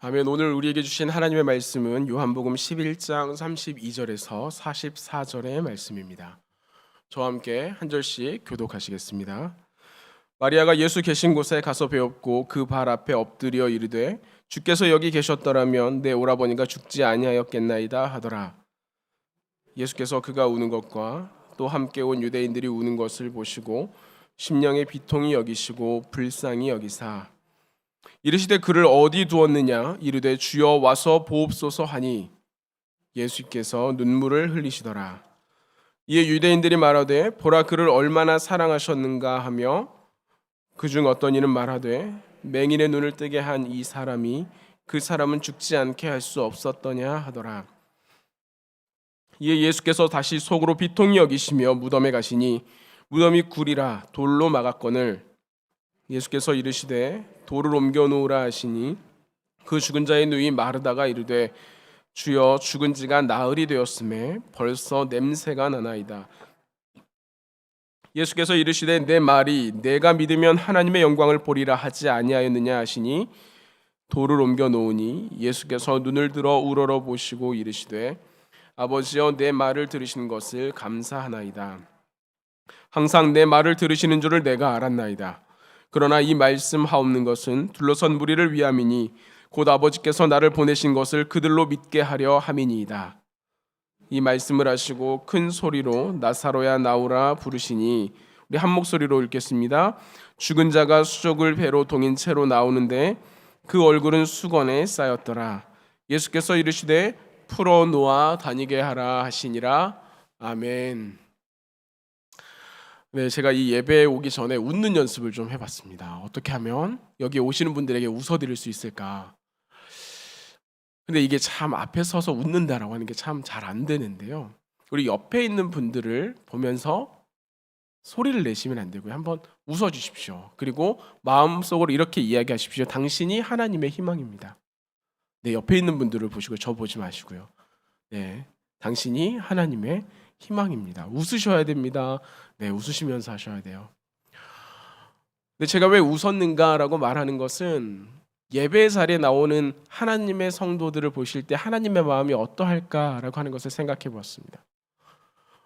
아멘. 오늘 우리에게 주신 하나님의 말씀은 요한복음 11장 32절에서 44절의 말씀입니다. 저와 함께 한 절씩 교독하시겠습니다. 마리아가 예수 계신 곳에 가서 배웠고 그 발 앞에 엎드려 이르되 주께서 여기 계셨더라면 내 오라버니가 죽지 아니하였겠나이다 하더라. 예수께서 그가 우는 것과 또 함께 온 유대인들이 우는 것을 보시고 심령의 비통이 여기시고 불쌍히 여기사 이르시되 그를 어디 두었느냐 이르되 주여 와서 보옵소서 하니 예수께서 눈물을 흘리시더라. 이에 유대인들이 말하되 보라 그를 얼마나 사랑하셨는가 하며 그중 어떤 이는 말하되 맹인의 눈을 뜨게 한 이 사람이 그 사람은 죽지 않게 할 수 없었더냐 하더라. 이에 예수께서 다시 속으로 비통히 여기시며 무덤에 가시니 무덤이 굴이라 돌로 막았거늘 예수께서 이르시되 돌을 옮겨 놓으라 하시니 그 죽은 자의 누이 마르다가 이르되 주여 죽은 지가 나흘이 되었음에 벌써 냄새가 나나이다. 예수께서 이르시되 내 말이 내가 믿으면 하나님의 영광을 보리라 하지 아니하였느냐 하시니 돌을 옮겨 놓으니 예수께서 눈을 들어 우러러 보시고 이르시되 아버지여 내 말을 들으시는 것을 감사하나이다. 항상 내 말을 들으시는 줄을 내가 알았나이다. 그러나 이 말씀 하옵는 것은 둘러선 무리를 위함이니 곧 아버지께서 나를 보내신 것을 그들로 믿게 하려 함이니이다. 이 말씀을 하시고 큰 소리로 나사로야 나오라 부르시니 우리 한 목소리로 읽겠습니다. 죽은 자가 수족을 배로 동인 채로 나오는데 그 얼굴은 수건에 쌓였더라. 예수께서 이르시되 풀어 놓아 다니게 하라 하시니라. 아멘. 네, 제가 이 예배에 오기 전에 웃는 연습을 좀 해봤습니다. 어떻게 하면 여기 오시는 분들에게 웃어드릴 수 있을까? 근데 이게 참 앞에 서서 웃는다라고 하는 게 참 잘 안 되는데요. 우리 옆에 있는 분들을 보면서 소리를 내시면 안 되고요. 한번 웃어주십시오. 그리고 마음속으로 이렇게 이야기하십시오. 당신이 하나님의 희망입니다. 네, 옆에 있는 분들을 보시고 저 보지 마시고요. 네, 당신이 하나님의 희망입니다. 웃으셔야 됩니다. 네, 웃으시면서 하셔야 돼요. 근데 제가 왜 웃었는가라고 말하는 것은 예배 자리에 나오는 하나님의 성도들을 보실 때 하나님의 마음이 어떠할까라고 하는 것을 생각해 보았습니다.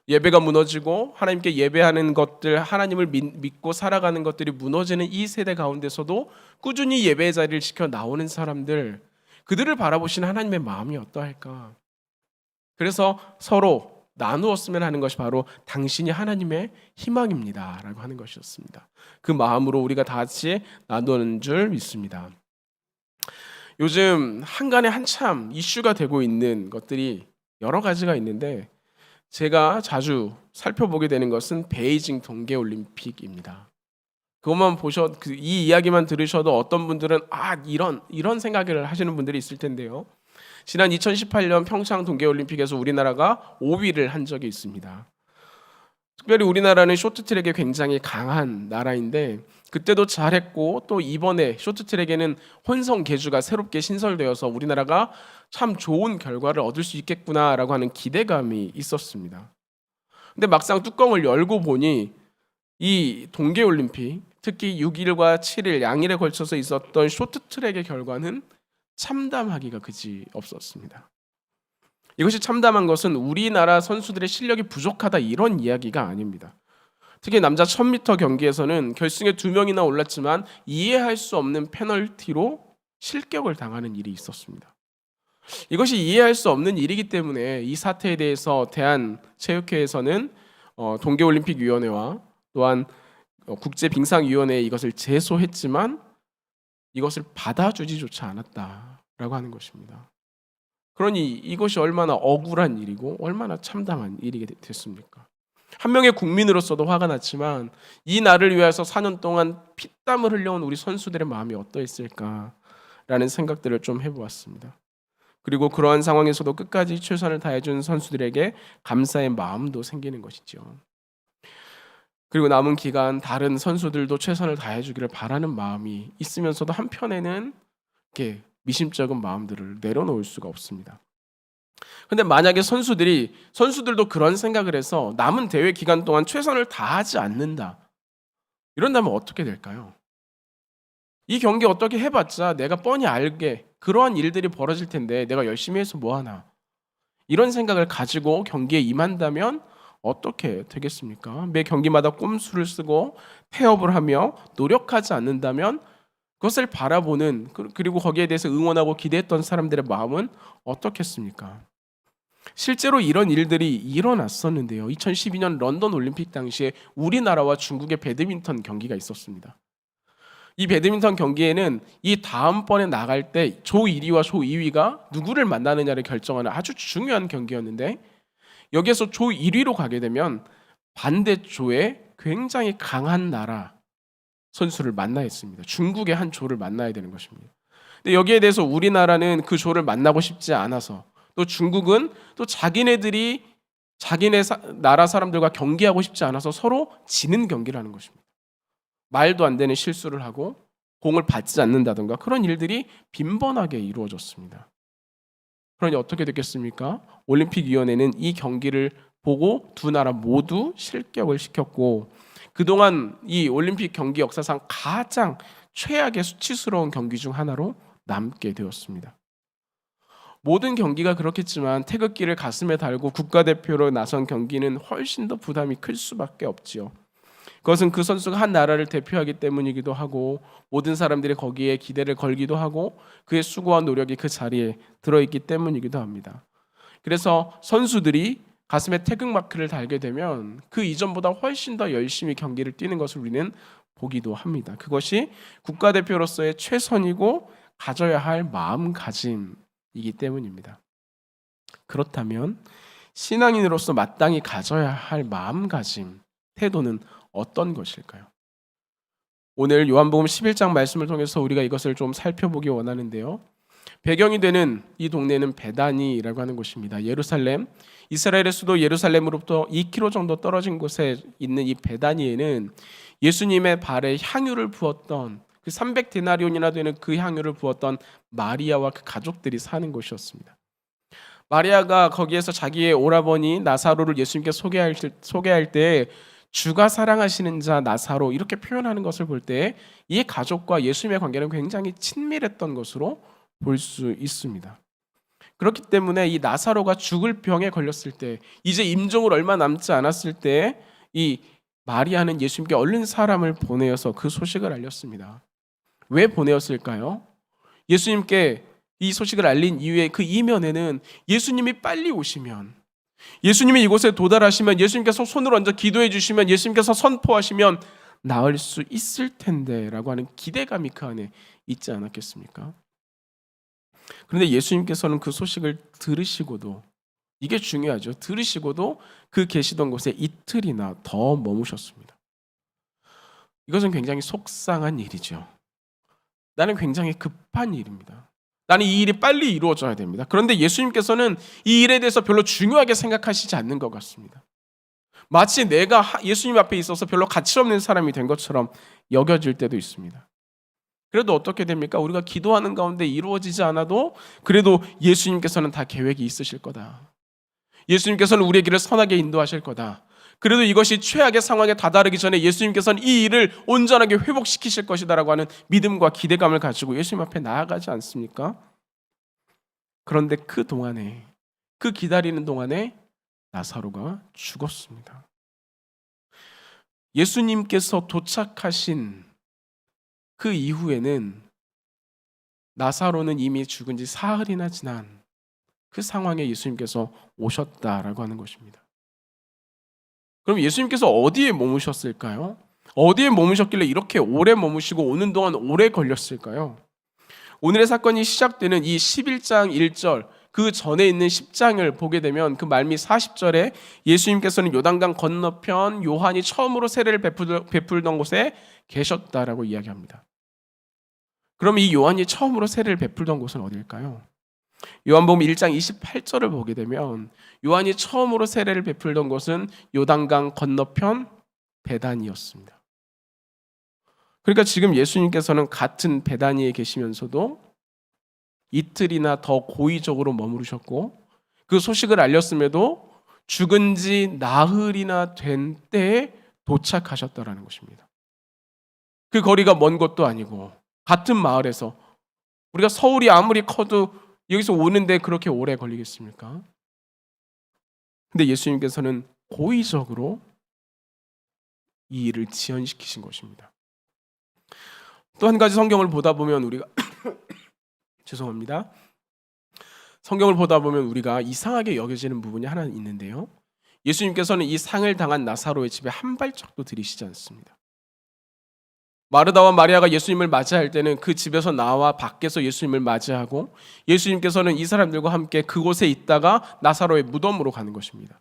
예배가 무너지고 하나님께 예배하는 것들, 하나님을 믿고 살아가는 것들이 무너지는 이 세대 가운데서도 꾸준히 예배 자리를 지켜 나오는 사람들, 그들을 바라보시는 하나님의 마음이 어떠할까? 그래서 서로 나누었으면 하는 것이 바로 당신이 하나님의 희망입니다 라고 하는 것이었습니다. 그 마음으로 우리가 다 같이 나누는 줄 믿습니다. 요즘 한간에 한참 이슈가 되고 있는 것들이 여러 가지가 있는데 제가 자주 살펴보게 되는 것은 베이징 동계올림픽입니다. 그것만 이 이야기만 들으셔도 어떤 분들은 이런 생각을 하시는 분들이 있을 텐데요. 지난 2018년 평창 동계올림픽에서 우리나라가 5위를 한 적이 있습니다. 특별히 우리나라는 쇼트트랙에 굉장히 강한 나라인데 그때도 잘했고 또 이번에 쇼트트랙에는 혼성 계주가 새롭게 신설되어서 우리나라가 참 좋은 결과를 얻을 수 있겠구나라고 하는 기대감이 있었습니다. 근데 막상 뚜껑을 열고 보니 이 동계올림픽, 특히 6일과 7일 양일에 걸쳐서 있었던 쇼트트랙의 결과는 참담하기가 그지 없었습니다. 이것이 참담한 것은 우리나라 선수들의 실력이 부족하다 이런 이야기가 아닙니다. 특히 남자 1000m 경기에서는 결승에 2명이나 올랐지만 이해할 수 없는 페널티로 실격을 당하는 일이 있었습니다. 이것이 이해할 수 없는 일이기 때문에 이 사태에 대해서 대한체육회에서는 동계올림픽위원회와 또한 국제빙상위원회에 이것을 제소했지만 이것을 받아주지조차 않았다라고 하는 것입니다. 그러니 이것이 얼마나 억울한 일이고 얼마나 참담한 일이 됐습니까? 한 명의 국민으로서도 화가 났지만 이 날을 위해서 4년 동안 피땀을 흘려온 우리 선수들의 마음이 어떠했을까라는 생각들을 좀 해보았습니다. 그리고 그러한 상황에서도 끝까지 최선을 다해준 선수들에게 감사의 마음도 생기는 것이죠. 그리고 남은 기간 다른 선수들도 최선을 다해주기를 바라는 마음이 있으면서도 한편에는 이렇게 미심쩍은 마음들을 내려놓을 수가 없습니다. 근데 만약에 선수들도 그런 생각을 해서 남은 대회 기간 동안 최선을 다하지 않는다. 이런다면 어떻게 될까요? 이 경기 어떻게 해봤자 내가 뻔히 알게 그러한 일들이 벌어질 텐데 내가 열심히 해서 뭐하나, 이런 생각을 가지고 경기에 임한다면 어떻게 되겠습니까? 매 경기마다 꼼수를 쓰고 태업을 하며 노력하지 않는다면 그것을 바라보는, 그리고 거기에 대해서 응원하고 기대했던 사람들의 마음은 어떻겠습니까? 실제로 이런 일들이 일어났었는데요. 2012년 런던 올림픽 당시에 우리나라와 중국의 배드민턴 경기가 있었습니다. 이 배드민턴 경기에는 이 다음번에 나갈 때 조 1위와 조 2위가 누구를 만나느냐를 결정하는 아주 중요한 경기였는데, 여기에서 조 1위로 가게 되면 반대조에 굉장히 강한 나라 선수를 만나야 했습니다. 중국의 한 조를 만나야 되는 것입니다. 근데 여기에 대해서 우리나라는 그 조를 만나고 싶지 않아서, 또 중국은 또 자기네들이 자기네 나라 사람들과 경기하고 싶지 않아서 서로 지는 경기를 하는 것입니다. 말도 안 되는 실수를 하고 공을 받지 않는다든가 그런 일들이 빈번하게 이루어졌습니다. 그러니 어떻게 됐겠습니까? 올림픽위원회는 이 경기를 보고 두 나라 모두 실격을 시켰고, 그동안 이 올림픽 경기 역사상 가장 최악의 수치스러운 경기 중 하나로 남게 되었습니다. 모든 경기가 그렇겠지만 태극기를 가슴에 달고 국가대표로 나선 경기는 훨씬 더 부담이 클 수밖에 없지요. 그것은 그 선수가 한 나라를 대표하기 때문이기도 하고, 모든 사람들이 거기에 기대를 걸기도 하고, 그의 수고와 노력이 그 자리에 들어있기 때문이기도 합니다. 그래서 선수들이 가슴에 태극마크를 달게 되면 그 이전보다 훨씬 더 열심히 경기를 뛰는 것을 우리는 보기도 합니다. 그것이 국가대표로서의 최선이고 가져야 할 마음가짐이기 때문입니다. 그렇다면 신앙인으로서 마땅히 가져야 할 마음가짐, 태도는 어떤 것일까요? 오늘 요한복음 11장 말씀을 통해서 우리가 이것을 좀 살펴보기 원하는데요. 배경이 되는 이 동네는 베다니라고 하는 곳입니다. 예루살렘, 이스라엘의 수도 예루살렘으로부터 2km 정도 떨어진 곳에 있는 이 베다니에는 예수님의 발에 향유를 부었던, 그 300데나리온이나 되는 그 향유를 부었던 마리아와 그 가족들이 사는 곳이었습니다. 마리아가 거기에서 자기의 오라버니 나사로를 예수님께 소개할 때 주가 사랑하시는 자 나사로, 이렇게 표현하는 것을 볼 때 이 가족과 예수님의 관계는 굉장히 친밀했던 것으로 볼 수 있습니다. 그렇기 때문에 이 나사로가 죽을 병에 걸렸을 때, 이제 임종을 얼마 남지 않았을 때 이 마리아는 예수님께 얼른 사람을 보내어서 그 소식을 알렸습니다. 왜 보내었을까요? 예수님께 이 소식을 알린 이유의 그 이면에는 예수님이 빨리 오시면, 예수님이 이곳에 도달하시면, 예수님께서 손을 얹어 기도해 주시면, 예수님께서 선포하시면 나을 수 있을 텐데 라고 하는 기대감이 그 안에 있지 않았겠습니까? 그런데 예수님께서는 그 소식을 들으시고도, 이게 중요하죠, 들으시고도 그 계시던 곳에 이틀이나 더 머무셨습니다. 이것은 굉장히 속상한 일이죠. 나는 굉장히 급한 일입니다. 나는 이 일이 빨리 이루어져야 됩니다. 그런데 예수님께서는 이 일에 대해서 별로 중요하게 생각하시지 않는 것 같습니다. 마치 내가 예수님 앞에 있어서 별로 가치 없는 사람이 된 것처럼 여겨질 때도 있습니다. 그래도 어떻게 됩니까? 우리가 기도하는 가운데 이루어지지 않아도 그래도 예수님께서는 다 계획이 있으실 거다. 예수님께서는 우리의 길을 선하게 인도하실 거다. 그래도 이것이 최악의 상황에 다다르기 전에 예수님께서는 이 일을 온전하게 회복시키실 것이다라고 하는 믿음과 기대감을 가지고 예수님 앞에 나아가지 않습니까? 그런데 그 동안에, 그 기다리는 동안에 나사로가 죽었습니다. 예수님께서 도착하신 그 이후에는 나사로는 이미 죽은 지 사흘이나 지난 그 상황에 예수님께서 오셨다라고 하는 것입니다. 그럼 예수님께서 어디에 머무셨을까요? 어디에 머무셨길래 이렇게 오래 머무시고 오는 동안 오래 걸렸을까요? 오늘의 사건이 시작되는 이 11장 1절, 그 전에 있는 10장을 보게 되면 그 말미 40절에 예수님께서는 요단강 건너편 요한이 처음으로 세례를 베풀던 곳에 계셨다라고 이야기합니다. 그럼 이 요한이 처음으로 세례를 베풀던 곳은 어디일까요? 요한복음 1장 28절을 보게 되면 요한이 처음으로 세례를 베풀던 곳은 요단강 건너편 베다니였습니다. 그러니까 지금 예수님께서는 같은 베다니에 계시면서도 이틀이나 더 고의적으로 머무르셨고, 그 소식을 알렸음에도 죽은 지 나흘이나 된 때에 도착하셨다라는 것입니다. 그 거리가 먼 것도 아니고 같은 마을에서 우리가 서울이 아무리 커도 여기서 오는데 그렇게 오래 걸리겠습니까? 근데 예수님께서는 고의적으로 이 일을 지연시키신 것입니다. 또 한 가지 성경을 보다 보면 우리가 죄송합니다. 성경을 보다 보면 우리가 이상하게 여겨지는 부분이 하나 있는데요. 예수님께서는 이 상을 당한 나사로의 집에 한 발짝도 들이시지 않습니다. 마르다와 마리아가 예수님을 맞이할 때는 그 집에서 나와 밖에서 예수님을 맞이하고 예수님께서는 이 사람들과 함께 그곳에 있다가 나사로의 무덤으로 가는 것입니다.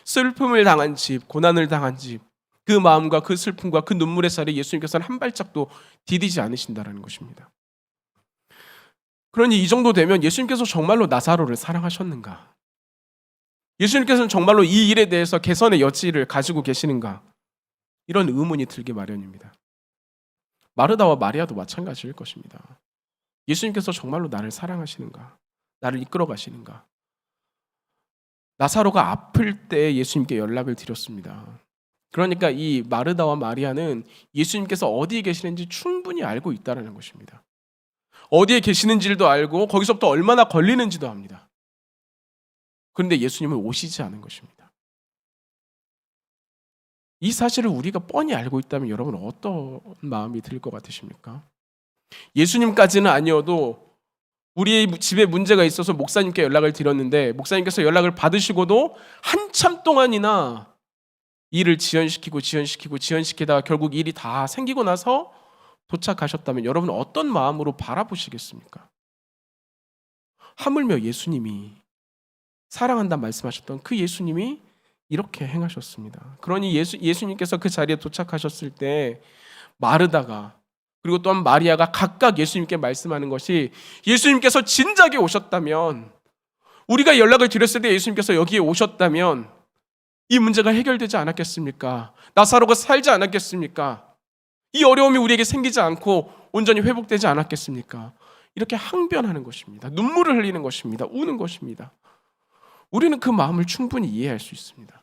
슬픔을 당한 집, 고난을 당한 집, 그 마음과 그 슬픔과 그 눈물의 자리에 예수님께서는 한 발짝도 디디지 않으신다는 것입니다. 그러니 이 정도 되면 예수님께서 정말로 나사로를 사랑하셨는가? 예수님께서는 정말로 이 일에 대해서 개선의 여지를 가지고 계시는가? 이런 의문이 들기 마련입니다. 마르다와 마리아도 마찬가지일 것입니다. 예수님께서 정말로 나를 사랑하시는가? 나를 이끌어 가시는가? 나사로가 아플 때 예수님께 연락을 드렸습니다. 그러니까 이 마르다와 마리아는 예수님께서 어디에 계시는지 충분히 알고 있다는 것입니다. 어디에 계시는지도 알고 거기서부터 얼마나 걸리는지도 압니다. 그런데 예수님은 오시지 않은 것입니다. 이 사실을 우리가 뻔히 알고 있다면 여러분 어떤 마음이 들 것 같으십니까? 예수님까지는 아니어도 우리의 집에 문제가 있어서 목사님께 연락을 드렸는데 목사님께서 연락을 받으시고도 한참 동안이나 일을 지연시키다가 결국 일이 다 생기고 나서 도착하셨다면 여러분 어떤 마음으로 바라보시겠습니까? 하물며 예수님이 사랑한다 말씀하셨던 그 예수님이 이렇게 행하셨습니다. 그러니 예수님께서 그 자리에 도착하셨을 때 마르다가 그리고 또한 마리아가 각각 예수님께 말씀하는 것이 예수님께서 진작에 오셨다면 우리가 연락을 드렸을 때 예수님께서 여기에 오셨다면 이 문제가 해결되지 않았겠습니까? 나사로가 살지 않았겠습니까? 이 어려움이 우리에게 생기지 않고 온전히 회복되지 않았겠습니까? 이렇게 항변하는 것입니다. 눈물을 흘리는 것입니다. 우는 것입니다. 우리는 그 마음을 충분히 이해할 수 있습니다.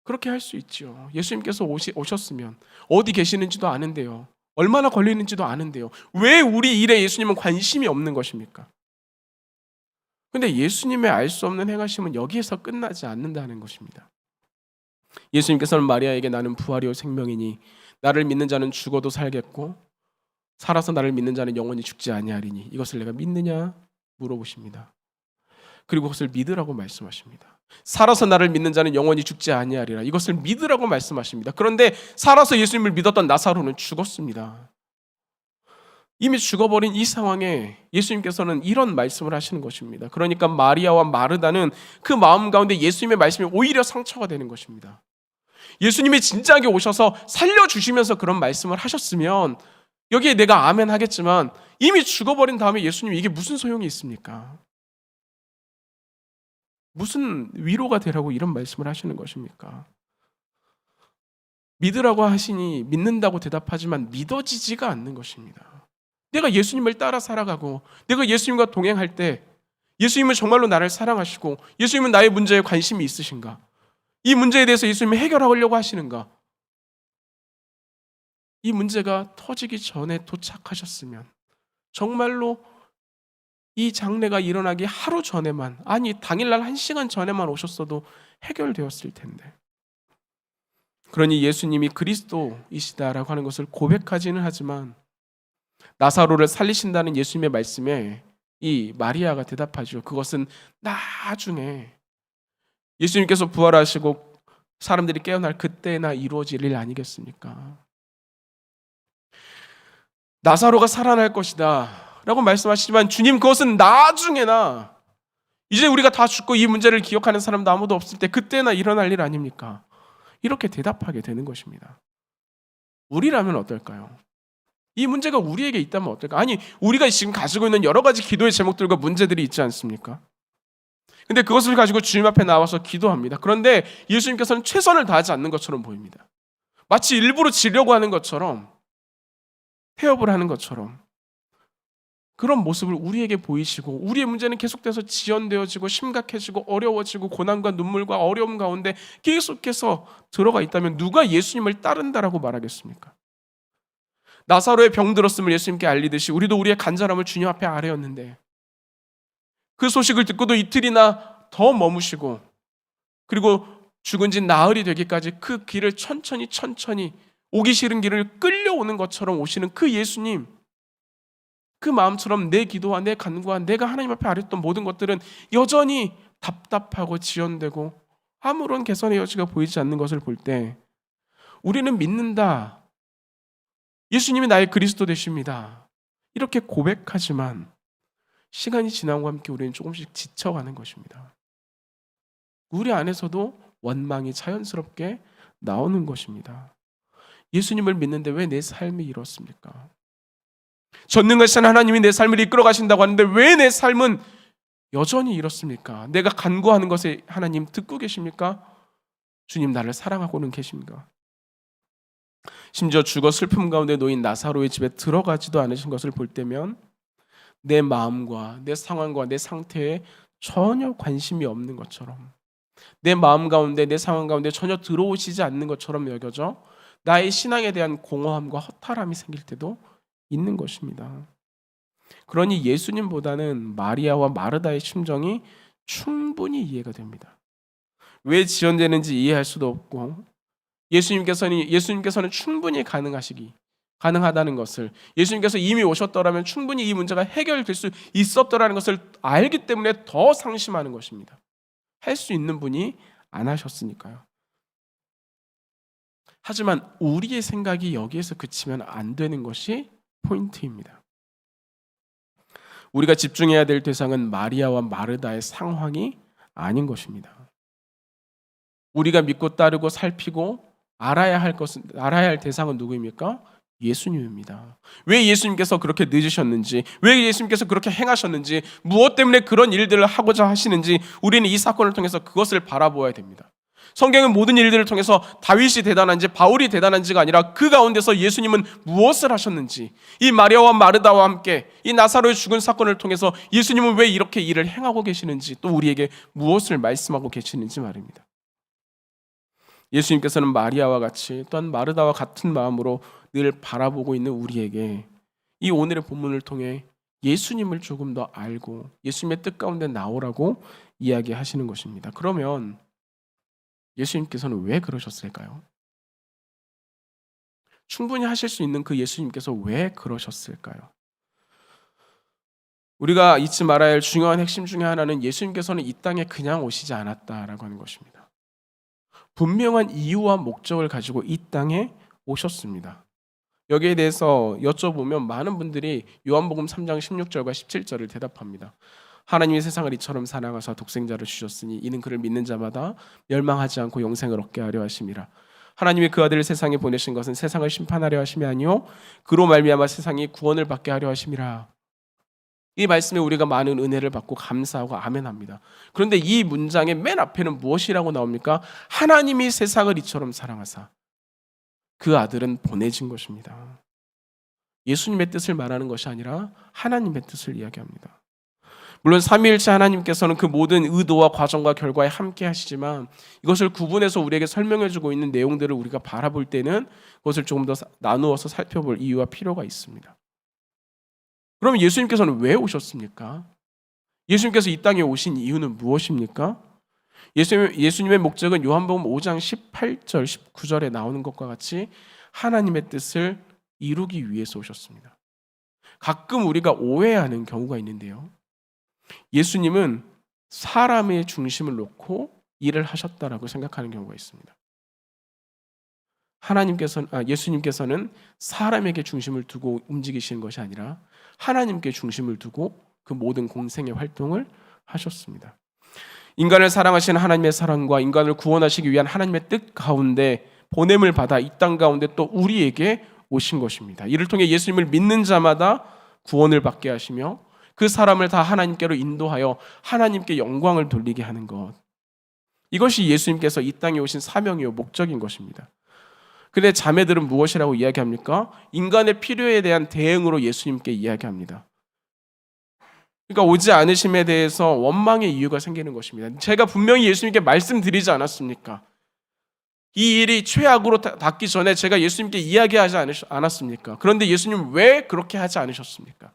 그렇게 할 수 있죠. 예수님께서 오셨으면 어디 계시는지도 아는데요. 얼마나 걸리는지도 아는데요. 왜 우리 일에 예수님은 관심이 없는 것입니까? 그런데 예수님의 알 수 없는 행하심은 여기에서 끝나지 않는다는 것입니다. 예수님께서는 마리아에게 나는 부활이요 생명이니 나를 믿는 자는 죽어도 살겠고 살아서 나를 믿는 자는 영원히 죽지 아니하리니 이것을 내가 믿느냐 물어보십니다. 그리고 그것을 믿으라고 말씀하십니다. 살아서 나를 믿는 자는 영원히 죽지 아니하리라. 이것을 믿으라고 말씀하십니다. 그런데 살아서 예수님을 믿었던 나사로는 죽었습니다. 이미 죽어버린 이 상황에 예수님께서는 이런 말씀을 하시는 것입니다. 그러니까 마리아와 마르다는 그 마음 가운데 예수님의 말씀이 오히려 상처가 되는 것입니다. 예수님이 진작에 오셔서 살려주시면서 그런 말씀을 하셨으면 여기에 내가 아멘 하겠지만 이미 죽어버린 다음에 예수님이 이게 무슨 소용이 있습니까? 무슨 위로가 되라고 이런 말씀을 하시는 것입니까? 믿으라고 하시니 믿는다고 대답하지만 믿어지지가 않는 것입니다. 내가 예수님을 따라 살아가고 내가 예수님과 동행할 때 예수님은 정말로 나를 사랑하시고 예수님은 나의 문제에 관심이 있으신가? 이 문제에 대해서 예수님이 해결하려고 하시는가? 이 문제가 터지기 전에 도착하셨으면 정말로 이 장례가 일어나기 하루 전에만 아니 당일날 1시간 전에만 오셨어도 해결되었을 텐데 그러니 예수님이 그리스도이시다라고 하는 것을 고백하지는 하지만 나사로를 살리신다는 예수님의 말씀에 이 마리아가 대답하죠. 그것은 나중에 예수님께서 부활하시고 사람들이 깨어날 그때나 이루어질 일 아니겠습니까? 나사로가 살아날 것이다 라고 말씀하시지만 주님 그것은 나중에나 이제 우리가 다 죽고 이 문제를 기억하는 사람도 아무도 없을 때 그때나 일어날 일 아닙니까? 이렇게 대답하게 되는 것입니다. 우리라면 어떨까요? 이 문제가 우리에게 있다면 어떨까? 아니 우리가 지금 가지고 있는 여러 가지 기도의 제목들과 문제들이 있지 않습니까? 근데 그것을 가지고 주님 앞에 나와서 기도합니다. 그런데 예수님께서는 최선을 다하지 않는 것처럼 보입니다. 마치 일부러 지려고 하는 것처럼 태업을 하는 것처럼 그런 모습을 우리에게 보이시고 우리의 문제는 계속돼서 지연되어지고 심각해지고 어려워지고 고난과 눈물과 어려움 가운데 계속해서 들어가 있다면 누가 예수님을 따른다라고 말하겠습니까? 나사로의 병 들었음을 예수님께 알리듯이 우리도 우리의 간절함을 주님 앞에 아뢰었는데 그 소식을 듣고도 이틀이나 더 머무시고 그리고 죽은 지 나흘이 되기까지 그 길을 천천히 오기 싫은 길을 끌려오는 것처럼 오시는 그 예수님, 그 마음처럼 내 기도와 내 간구와 내가 하나님 앞에 아뢰었던 모든 것들은 여전히 답답하고 지연되고 아무런 개선의 여지가 보이지 않는 것을 볼 때 우리는 믿는다. 예수님이 나의 그리스도 되십니다. 이렇게 고백하지만 시간이 지남과 함께 우리는 조금씩 지쳐가는 것입니다. 우리 안에서도 원망이 자연스럽게 나오는 것입니다. 예수님을 믿는데 왜 내 삶이 이렇습니까? 전능하신 하나님이 내 삶을 이끌어 가신다고 하는데 왜 내 삶은 여전히 이렇습니까? 내가 간구하는 것에 하나님 듣고 계십니까? 주님 나를 사랑하고는 계십니까? 심지어 죽어 슬픔 가운데 놓인 나사로의 집에 들어가지도 않으신 것을 볼 때면 내 마음과 내 상황과 내 상태에 전혀 관심이 없는 것처럼, 내 마음 가운데 내 상황 가운데 전혀 들어오시지 않는 것처럼 여겨져 나의 신앙에 대한 공허함과 허탈함이 생길 때도 있는 것입니다. 그러니 예수님보다는 마리아와 마르다의 심정이 충분히 이해가 됩니다. 왜 지연되는지 이해할 수도 없고 예수님께서는 충분히 가능하다는 것을, 예수님께서 이미 오셨더라면 충분히 이 문제가 해결될 수 있었더라는 것을 알기 때문에 더 상심하는 것입니다. 할 수 있는 분이 안 하셨으니까요. 하지만 우리의 생각이 여기에서 그치면 안 되는 것이 포인트입니다. 우리가 집중해야 될 대상은 마리아와 마르다의 상황이 아닌 것입니다. 우리가 믿고 따르고 살피고 알아야 할 대상은 누구입니까? 예수님입니다. 왜 예수님께서 그렇게 늦으셨는지, 왜 예수님께서 그렇게 행하셨는지, 무엇 때문에 그런 일들을 하고자 하시는지 우리는 이 사건을 통해서 그것을 바라보아야 됩니다. 성경은 모든 일들을 통해서 다윗이 대단한지 바울이 대단한지가 아니라 그 가운데서 예수님은 무엇을 하셨는지, 이 마리아와 마르다와 함께 이 나사로의 죽은 사건을 통해서 예수님은 왜 이렇게 일을 행하고 계시는지, 또 우리에게 무엇을 말씀하고 계시는지 말입니다. 예수님께서는 마리아와 같이 또한 마르다와 같은 마음으로 늘 바라보고 있는 우리에게 이 오늘의 본문을 통해 예수님을 조금 더 알고 예수님의 뜻 가운데 나오라고 이야기하시는 것입니다. 그러면 예수님께서는 왜 그러셨을까요? 충분히 하실 수 있는 그 예수님께서 왜 그러셨을까요? 우리가 잊지 말아야 할 중요한 핵심 중에 하나는 예수님께서는 이 땅에 그냥 오시지 않았다라고 하는 것입니다. 분명한 이유와 목적을 가지고 이 땅에 오셨습니다. 여기에 대해서 여쭤보면 많은 분들이 요한복음 3장 16절과 17절을 대답합니다. 하나님이 세상을 이처럼 사랑하사 독생자를 주셨으니 이는 그를 믿는 자마다 멸망하지 않고 영생을 얻게 하려 하심이라. 하나님이 그 아들을 세상에 보내신 것은 세상을 심판하려 하심이 아니요 그로 말미암아 세상이 구원을 받게 하려 하심이라. 이 말씀에 우리가 많은 은혜를 받고 감사하고 아멘합니다. 그런데 이 문장의 맨 앞에는 무엇이라고 나옵니까? 하나님이 세상을 이처럼 사랑하사 그 아들은 보내진 것입니다. 예수님의 뜻을 말하는 것이 아니라 하나님의 뜻을 이야기합니다. 물론 삼위일체 하나님께서는 그 모든 의도와 과정과 결과에 함께 하시지만 이것을 구분해서 우리에게 설명해주고 있는 내용들을 우리가 바라볼 때는 그것을 조금 더 나누어서 살펴볼 이유와 필요가 있습니다. 그럼 예수님께서는 왜 오셨습니까? 예수님께서 이 땅에 오신 이유는 무엇입니까? 예수님의 목적은 요한복음 5장 18절 19절에 나오는 것과 같이 하나님의 뜻을 이루기 위해서 오셨습니다. 가끔 우리가 오해하는 경우가 있는데요. 예수님은 사람의 중심을 놓고 일을 하셨다라고 생각하는 경우가 있습니다. 예수님께서는 사람에게 중심을 두고 움직이시는 것이 아니라 하나님께 중심을 두고 그 모든 공생의 활동을 하셨습니다. 인간을 사랑하시는 하나님의 사랑과 인간을 구원하시기 위한 하나님의 뜻 가운데 보냄을 받아 이 땅 가운데 또 우리에게 오신 것입니다. 이를 통해 예수님을 믿는 자마다 구원을 받게 하시며 그 사람을 다 하나님께로 인도하여 하나님께 영광을 돌리게 하는 것. 이것이 예수님께서 이 땅에 오신 사명이요 목적인 것입니다. 그런데 자매들은 무엇이라고 이야기합니까? 인간의 필요에 대한 대응으로 예수님께 이야기합니다. 그러니까 오지 않으심에 대해서 원망의 이유가 생기는 것입니다. 제가 분명히 예수님께 말씀드리지 않았습니까? 이 일이 최악으로 닿기 전에 제가 예수님께 이야기하지 않았습니까? 그런데 예수님 왜 그렇게 하지 않으셨습니까?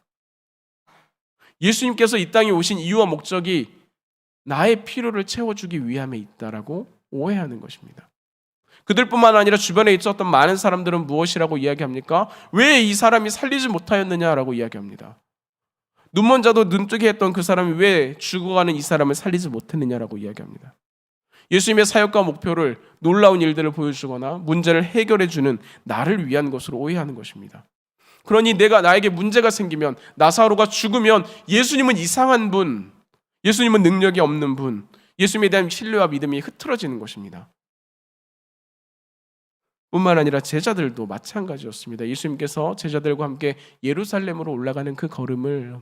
예수님께서 이 땅에 오신 이유와 목적이 나의 필요를 채워주기 위함에 있다라고 오해하는 것입니다. 그들뿐만 아니라 주변에 있었던 많은 사람들은 무엇이라고 이야기합니까? 왜 이 사람이 살리지 못하였느냐라고 이야기합니다. 눈먼 자도 눈뜨게 했던 그 사람이 왜 죽어가는 이 사람을 살리지 못했느냐라고 이야기합니다. 예수님의 사역과 목표를 놀라운 일들을 보여주거나 문제를 해결해주는 나를 위한 것으로 오해하는 것입니다. 그러니 나에게 문제가 생기면, 나사로가 죽으면 예수님은 이상한 분, 예수님은 능력이 없는 분, 예수님에 대한 신뢰와 믿음이 흐트러지는 것입니다. 뿐만 아니라 제자들도 마찬가지였습니다. 예수님께서 제자들과 함께 예루살렘으로 올라가는 그 걸음을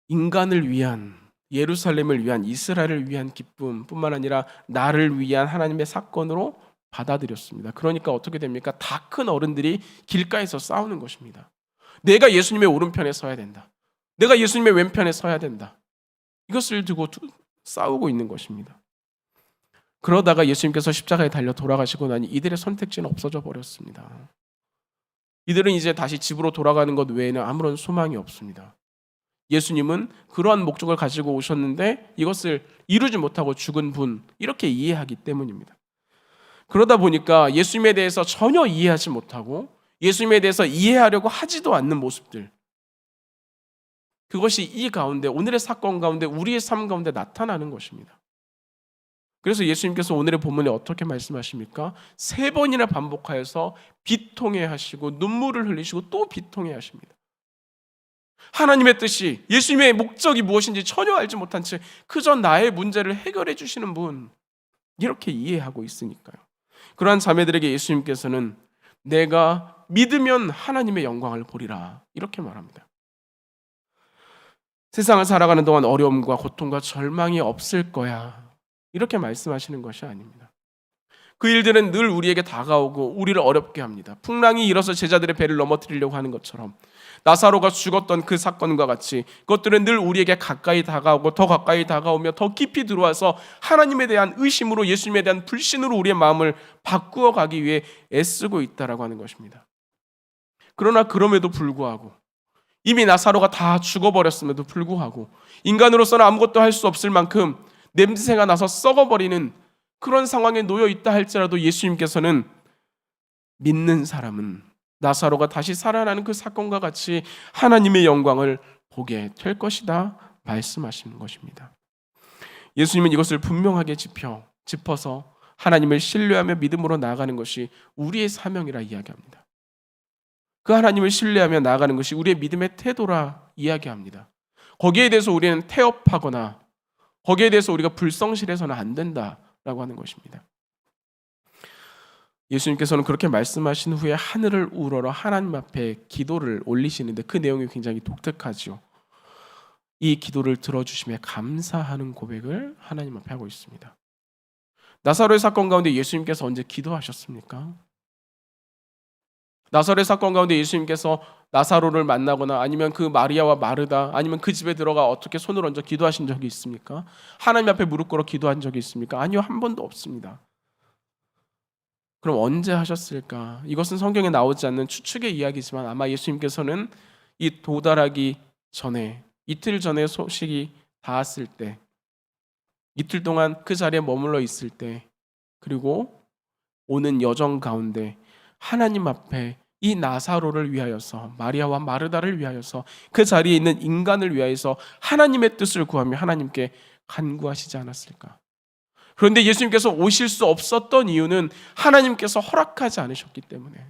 인간을 위한, 예루살렘을 위한, 이스라엘을 위한 기쁨 뿐만 아니라 나를 위한 하나님의 사건으로 받아들였습니다. 그러니까 어떻게 됩니까? 다 큰 어른들이 길가에서 싸우는 것입니다. 내가 예수님의 오른편에 서야 된다. 내가 예수님의 왼편에 서야 된다. 이것을 두고 싸우고 있는 것입니다. 그러다가 예수님께서 십자가에 달려 돌아가시고 나니 이들의 선택지는 없어져 버렸습니다. 이들은 이제 다시 집으로 돌아가는 것 외에는 아무런 소망이 없습니다. 예수님은 그러한 목적을 가지고 오셨는데 이것을 이루지 못하고 죽은 분, 이렇게 이해하기 때문입니다. 그러다 보니까 예수님에 대해서 전혀 이해하지 못하고 예수님에 대해서 이해하려고 하지도 않는 모습들, 그것이 이 가운데, 오늘의 사건 가운데, 우리의 삶 가운데 나타나는 것입니다. 그래서 예수님께서 오늘의 본문에 어떻게 말씀하십니까? 3번이나 반복하여서 비통해 하시고 눈물을 흘리시고 또 비통해 하십니다. 하나님의 뜻이, 예수님의 목적이 무엇인지 전혀 알지 못한 채 그저 나의 문제를 해결해 주시는 분, 이렇게 이해하고 있으니까요. 그러한 자매들에게 예수님께서는 내가 믿으면 하나님의 영광을 보리라, 이렇게 말합니다. 세상을 살아가는 동안 어려움과 고통과 절망이 없을 거야, 이렇게 말씀하시는 것이 아닙니다. 그 일들은 늘 우리에게 다가오고 우리를 어렵게 합니다. 풍랑이 일어서 제자들의 배를 넘어뜨리려고 하는 것처럼, 나사로가 죽었던 그 사건과 같이 그것들은 늘 우리에게 가까이 다가오고 더 가까이 다가오며 더 깊이 들어와서 하나님에 대한 의심으로, 예수님에 대한 불신으로 우리의 마음을 바꾸어 가기 위해 애쓰고 있다라고 하는 것입니다. 그러나 그럼에도 불구하고, 이미 나사로가 다 죽어버렸음에도 불구하고, 인간으로서는 아무것도 할 수 없을 만큼 냄새가 나서 썩어버리는 그런 상황에 놓여 있다 할지라도 예수님께서는 믿는 사람은 나사로가 다시 살아나는 그 사건과 같이 하나님의 영광을 보게 될 것이다 말씀하시는 것입니다. 예수님은 이것을 분명하게 짚어서 하나님을 신뢰하며 믿음으로 나아가는 것이 우리의 사명이라 이야기합니다. 그 하나님을 신뢰하며 나아가는 것이 우리의 믿음의 태도라 이야기합니다. 거기에 대해서 우리는 태업하거나 거기에 대해서 우리가 불성실해서는 안 된다라고 하는 것입니다. 예수님께서는 그렇게 말씀하신 후에 하늘을 우러러 하나님 앞에 기도를 올리시는데 그 내용이 굉장히 독특하죠. 이 기도를 들어주심에 감사하는 고백을 하나님 앞에 하고 있습니다. 나사로의 사건 가운데 예수님께서 언제 기도하셨습니까? 나사로의 사건 가운데 예수님께서 나사로를 만나거나 아니면 그 마리아와 마르다, 아니면 그 집에 들어가 어떻게 손을 얹어 기도하신 적이 있습니까? 하나님 앞에 무릎 꿇어 기도한 적이 있습니까? 아니요, 한 번도 없습니다. 그럼 언제 하셨을까? 이것은 성경에 나오지 않는 추측의 이야기지만 아마 예수님께서는 이 도달하기 전에, 이틀 전에 소식이 닿았을 때, 이틀 동안 그 자리에 머물러 있을 때, 그리고 오는 여정 가운데 하나님 앞에 이 나사로를 위하여서, 마리아와 마르다를 위하여서, 그 자리에 있는 인간을 위하여서 하나님의 뜻을 구하며 하나님께 간구하시지 않았을까? 그런데 예수님께서 오실 수 없었던 이유는 하나님께서 허락하지 않으셨기 때문에,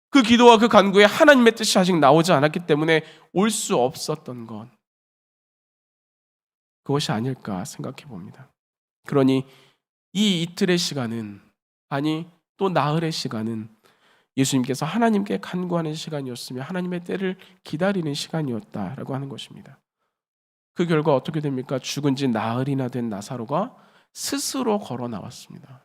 그 기도와 그 간구에 하나님의 뜻이 아직 나오지 않았기 때문에 올 수 없었던 것, 그것이 아닐까 생각해 봅니다. 그러니 이 이틀의 시간은, 아니 또 나흘의 시간은 예수님께서 하나님께 간구하는 시간이었으며 하나님의 때를 기다리는 시간이었다라고 하는 것입니다. 그 결과 어떻게 됩니까? 죽은 지 나흘이나 된 나사로가 스스로 걸어 나왔습니다.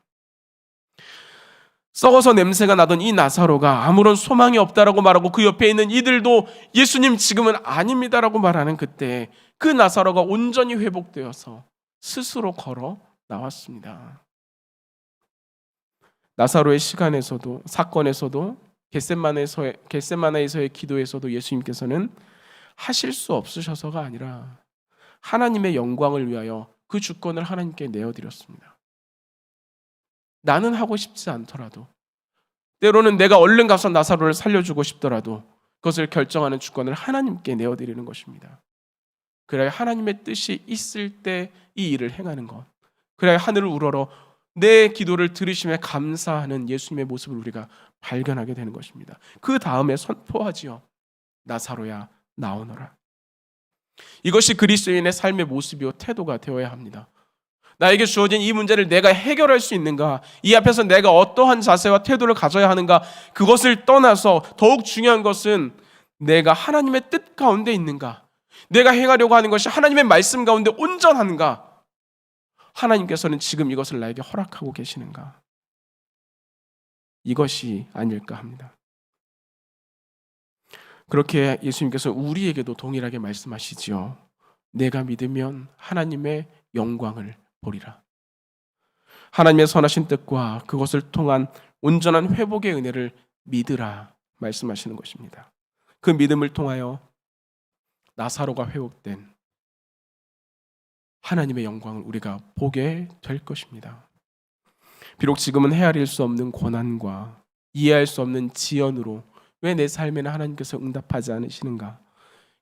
썩어서 냄새가 나던 이 나사로가 아무런 소망이 없다라고 말하고 그 옆에 있는 이들도 예수님 지금은 아닙니다라고 말하는 그때 그 나사로가 온전히 회복되어서 스스로 걸어 나왔습니다. 나사로의 시간에서도, 사건에서도, 겟세마네에서의 기도에서도 예수님께서는 하실 수 없으셔서가 아니라 하나님의 영광을 위하여 그 주권을 하나님께 내어드렸습니다. 나는 하고 싶지 않더라도, 때로는 내가 얼른 가서 나사로를 살려주고 싶더라도 그것을 결정하는 주권을 하나님께 내어드리는 것입니다. 그래야 하나님의 뜻이 있을 때 이 일을 행하는 것, 그래야 하늘을 우러러 내 기도를 들으심에 감사하는 예수님의 모습을 우리가 발견하게 되는 것입니다. 그 다음에 선포하지요. 나사로야 나오너라. 이것이 그리스도인의 삶의 모습이요 태도가 되어야 합니다. 나에게 주어진 이 문제를 내가 해결할 수 있는가, 이 앞에서 내가 어떠한 자세와 태도를 가져야 하는가, 그것을 떠나서 더욱 중요한 것은 내가 하나님의 뜻 가운데 있는가, 내가 행하려고 하는 것이 하나님의 말씀 가운데 온전한가, 하나님께서는 지금 이것을 나에게 허락하고 계시는가, 이것이 아닐까 합니다. 그렇게 예수님께서 우리에게도 동일하게 말씀하시지요. 내가 믿으면 하나님의 영광을 보리라. 하나님의 선하신 뜻과 그것을 통한 온전한 회복의 은혜를 믿으라 말씀하시는 것입니다. 그 믿음을 통하여 나사로가 회복된 하나님의 영광을 우리가 보게 될 것입니다. 비록 지금은 헤아릴 수 없는 고난과 이해할 수 없는 지연으로 왜 내 삶에는 하나님께서 응답하지 않으시는가,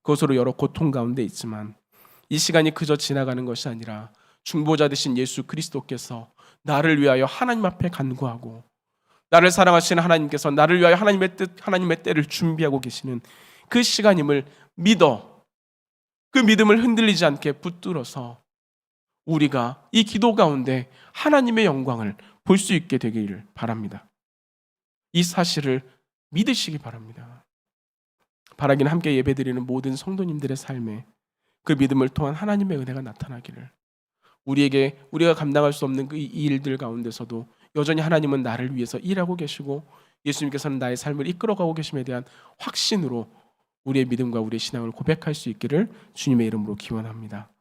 그것으로 여러 고통 가운데 있지만 이 시간이 그저 지나가는 것이 아니라 중보자 되신 예수 그리스도께서 나를 위하여 하나님 앞에 간구하고 나를 사랑하시는 하나님께서 나를 위하여 하나님의 뜻, 하나님의 때를 준비하고 계시는 그 시간임을 믿어 그 믿음을 흔들리지 않게 붙들어서 우리가 이 기도 가운데 하나님의 영광을 볼 수 있게 되기를 바랍니다. 이 사실을 믿으시기 바랍니다. 바라기는 함께 예배드리는 모든 성도님들의 삶에 그 믿음을 통한 하나님의 은혜가 나타나기를, 우리가 감당할 수 없는 그 일들 가운데서도 여전히 하나님은 나를 위해서 일하고 계시고 예수님께서는 나의 삶을 이끌어가고 계심에 대한 확신으로 우리의 믿음과 우리의 신앙을 고백할 수 있기를 주님의 이름으로 기원합니다.